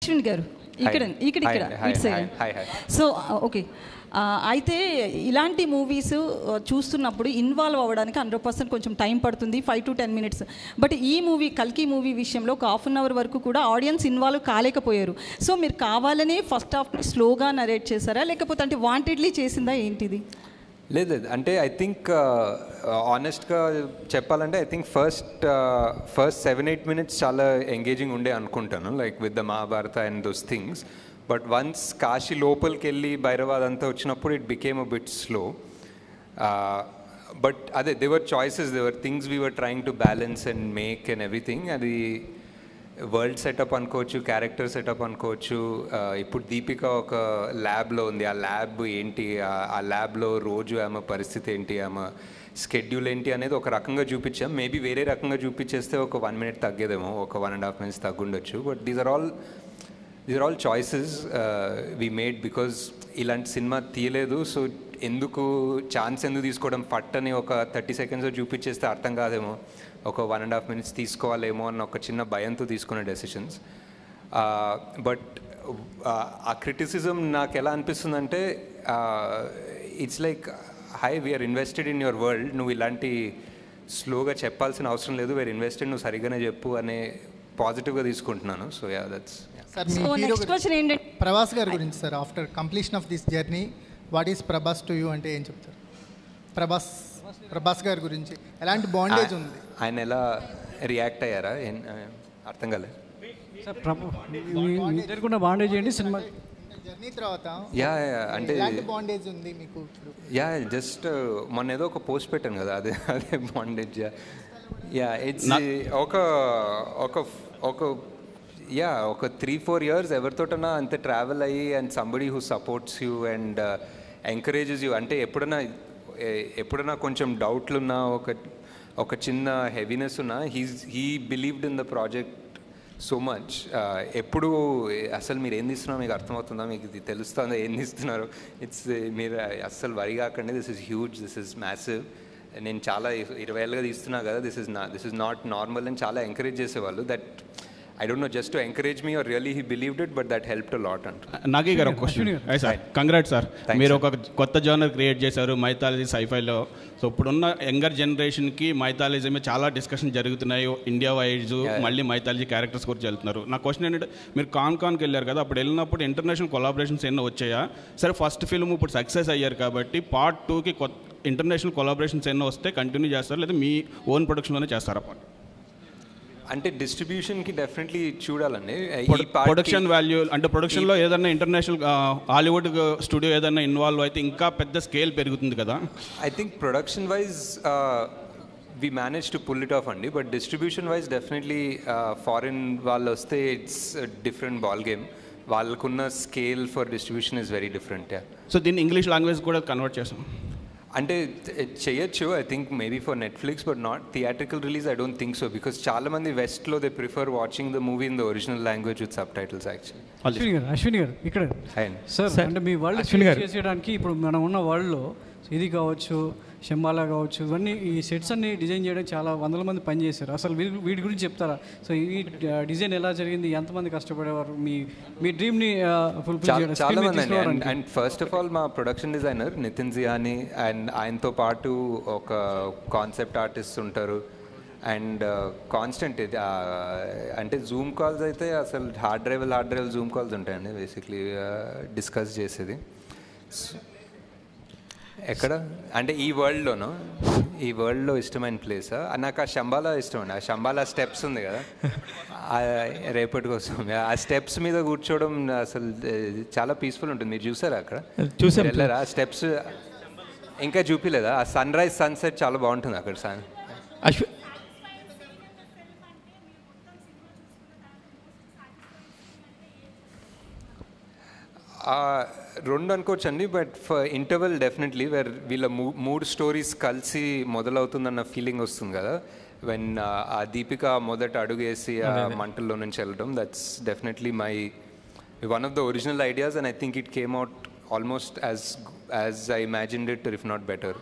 అశ్విన్ గారు ఇక్కడ ఇటు సైడ్. సో ఓకే, అయితే ఇలాంటి మూవీస్ చూస్తున్నప్పుడు ఇన్వాల్వ్ అవ్వడానికి 100% కొంచెం టైం పడుతుంది, 5 to 10 minutes. బట్ ఈ మూవీ కల్కి మూవీ విషయంలో ఒక హాఫ్ అన్ అవర్ వరకు కూడా ఆడియన్స్ ఇన్వాల్వ్ కాలేకపోయారు. సో మీరు కావాలనే ఫస్ట్ హాఫ్ స్లోగా నరేట్ చేశారా, లేకపోతే అంటే వాంటెడ్లీ చేసిందా ఏంటిది? లేదు, అంటే ఐ థింక్ ఆనెస్ట్గా చెప్పాలంటే ఐ థింక్ ఫస్ట్ 7-8 minutes చాలా ఎంగేజింగ్ ఉండే అనుకుంటాను, like with the Mahabharata and those things. But once Kashi లోపలికి వెళ్ళి భైరవాద్ అంతా వచ్చినప్పుడు it became a bit slow. But అదే they were choices, they were things we were trying to balance and make and everything. అది వరల్డ్ సెటప్ అనుకోవచ్చు, క్యారెక్టర్ సెటప్ అనుకోవచ్చు. ఇప్పుడు దీపిక ఒక ల్యాబ్లో ఉంది, ఆ ల్యాబ్ ఏంటి, ఆ ల్యాబ్లో రోజు ఆమె పరిస్థితి ఏంటి, ఆమె స్కెడ్యూల్ ఏంటి అనేది ఒక రకంగా చూపించాం. మేబీ వేరే రకంగా చూపించేస్తే ఒక 1 minute తగ్గేదేమో, ఒక 1.5 minutes తగ్గుండొచ్చు. But these are all choices we made because ఇలాంటి సినిమా తీయలేదు. సో ఎందుకు ఛాన్స్ ఎందుకు తీసుకోవడం, అని ఒక 30 seconds చూపించేస్తే అర్థం కాదేమో, ఒక 1.5 minutes తీసుకోవాలేమో అన్న ఒక చిన్న భయంతో తీసుకునే డెసిషన్స్. బట్ ఆ క్రిటిసిజం నాకు ఎలా అనిపిస్తుందంటే, it's like hi we are invested in your world, నువ్వు ఇలాంటి స్లోగా చెప్పాల్సిన అవసరం లేదు, వీఆర్ ఇన్వెస్టెడ్, నువ్వు సరిగ్గానే చెప్పు అనే పాజిటివ్గా తీసుకుంటున్నాను. So yeah, that's. Sir, Prabhas గారి గురించి sir, after completion of this journey what is Prabhas to you అంటే ఏం చెప్తారు? ప్రభాస్ గారి గురించి ఎలాంటి బాండేజ్ ఉంది, ఆయన ఎలా రియాక్ట్ అయ్యారా, అర్థం కాలేదు సార్. బాండేజ్ ఏంటి సినిమా జర్నీ తర్వాత? యా, అంటే బాండేజ్ ఉంది మీకు? యా, జస్ట్ మొన్న ఏదో ఒక పోస్ట్ పెట్టాను కదా, అదే బాండేజ్. యా, ఇట్స్ ఒక 3-4 years ఎవరితోటన్నా అంతే ట్రావెల్ అయ్యి and somebody who supports you and encourages you. అంటే ఎప్పుడన్నా కొంచెం డౌట్లు ఉన్నా, ఒక చిన్న హెవీనెస్ ఉన్నా, he believed in the project so much. ఎప్పుడు అసలు మీరు ఏం తీస్తున్నారో మీకు అర్థమవుతుందా, మీకు ఇది తెలుస్తుందా ఏం తీస్తున్నారు, మీరు అస్సలు వరి కాకండి, this is huge, this is massive, నేను చాలా 20 ఏళ్ళుగా తీస్తున్నా కదా, దిస్ ఇస్ నాట్ నార్మల్ అని చాలా ఎంకరేజ్ చేసేవాళ్ళు. That I don't know, just to encourage me or really he believed it, but that helped a lot. Nagi garu question. Hi sir, congrats sir. మీరు ఒక కొత్త జోనర్ క్రియేట్ చేశారు mythology సైఫైలో. So ఇప్పుడున్న younger జనరేషన్కి mythology మీద చాలా discussion జరుగుతున్నాయి, India wise మళ్ళీ మైథాలజీ క్యారెక్టర్స్ గురించి వెళ్తున్నారు. నా క్వశ్చన్ ఏంటంటే, మీరు కాన్కి వెళ్ళారు కదా, అప్పుడు వెళ్ళినప్పుడు ఇంటర్నేషనల్ కొలాబరేషన్స్ ఎన్నో వచ్చాయా? సరే, ఫస్ట్ ఫిల్మ్ ఇప్పుడు సక్సెస్ అయ్యారు కాబట్టి పార్ట్ 2కి ఇంటర్నేషనల్ కొలాబరేషన్స్ ఎన్నో వస్తే కంటిన్యూ చేస్తారు, లేదా మీ ఓన్ ప్రొడక్షన్లోనే చేస్తారా? అంటే డిస్ట్రిబ్యూషన్కి డెఫినెట్లీ చూడాలండి. ప్రొడక్షన్ వాల్యూ అంటే ప్రొడక్షన్లో ఏదైనా ఇంటర్నేషనల్ హాలీవుడ్ స్టూడియో ఏదైనా ఇన్వాల్వ్ అయితే ఇంకా పెద్ద స్కేల్ పెరుగుతుంది కదా. I think production wise we manage to pull it off అండి, but distribution wise definitely foreign వాళ్ళు వస్తే ఇట్స్ డిఫరెంట్ బాల్ గేమ్. వాళ్ళకున్న scale for distribution is very different. So దీన్ని ఇంగ్లీష్ లాంగ్వేజ్ కూడా కన్వర్ట్ చేస్తాం అంటే చేయొచ్చు, I think maybe for Netflix, but not theatrical release. I don't think so, because చాలా మంది వెస్ట్లో they prefer watching the movie in the original language with subtitles actually. Ashwini garu ఇక్కడ sir, అంటే మీ world చేసేయడానికి ఇప్పుడు మనం ఉన్న వరల్డ్లో ఇది కావచ్చు, శంబాలా కావచ్చు, ఇవన్నీ ఈ సెట్స్ అన్ని డిజైన్ చేయడానికి చాలా వందల మంది పనిచేశారు. అసలు వీటి గురించి చెప్తారా? సో ఈ డిజైన్ ఎలా జరిగింది, ఎంతమంది కష్టపడేవారు మీ డ్రీమ్ని ఫుల్ఫిల్ చేయడానికి? చాలా మంది. అండ్ ఫస్ట్ ఆఫ్ ఆల్ మా ప్రొడక్షన్ డిజైనర్ నితిన్ జియాని, అండ్ ఆయనతో పాటు ఒక కాన్సెప్ట్ ఆర్టిస్ట్ ఉంటారు. అండ్ కాన్స్టెంట్ ఇది అంటే జూమ్ కాల్స్ అయితే అసలు హార్డ్ డ్రైవ్ జూమ్ కాల్స్ ఉంటాయండి బేసిక్లీ డిస్కస్ చేసేది. ఎక్కడ అంటే ఈ వరల్డ్లో ఇష్టమైన ప్లేస్ నాకు ఆ శంబాలా ఇష్టం అండి. ఆ శంబాలా స్టెప్స్ ఉంది కదా, రేపటి కోసం ఆ స్టెప్స్ మీద కూర్చోవడం అసలు చాలా పీస్ఫుల్ ఉంటుంది. మీరు చూసారా అక్కడ? వెళ్ళారా? ఆ స్టెప్స్ ఇంకా చూపిలేదా? ఆ సన్ రైజ్ సన్సెట్ చాలా బాగుంటుంది అక్కడ. రెండు అనుకోవచ్చండి, but for interval definitely where వీళ్ళ 3 స్టోరీస్ కలిసి మొదలవుతుందన్న ఫీలింగ్ వస్తుంది కదా, వెన్ ఆ దీపిక మొదట అడుగేసి ఆ మంటల్లో నుంచి వెళ్ళడం, that's definitely one of the original ideas, and I think it came out almost as I imagined it, if not better.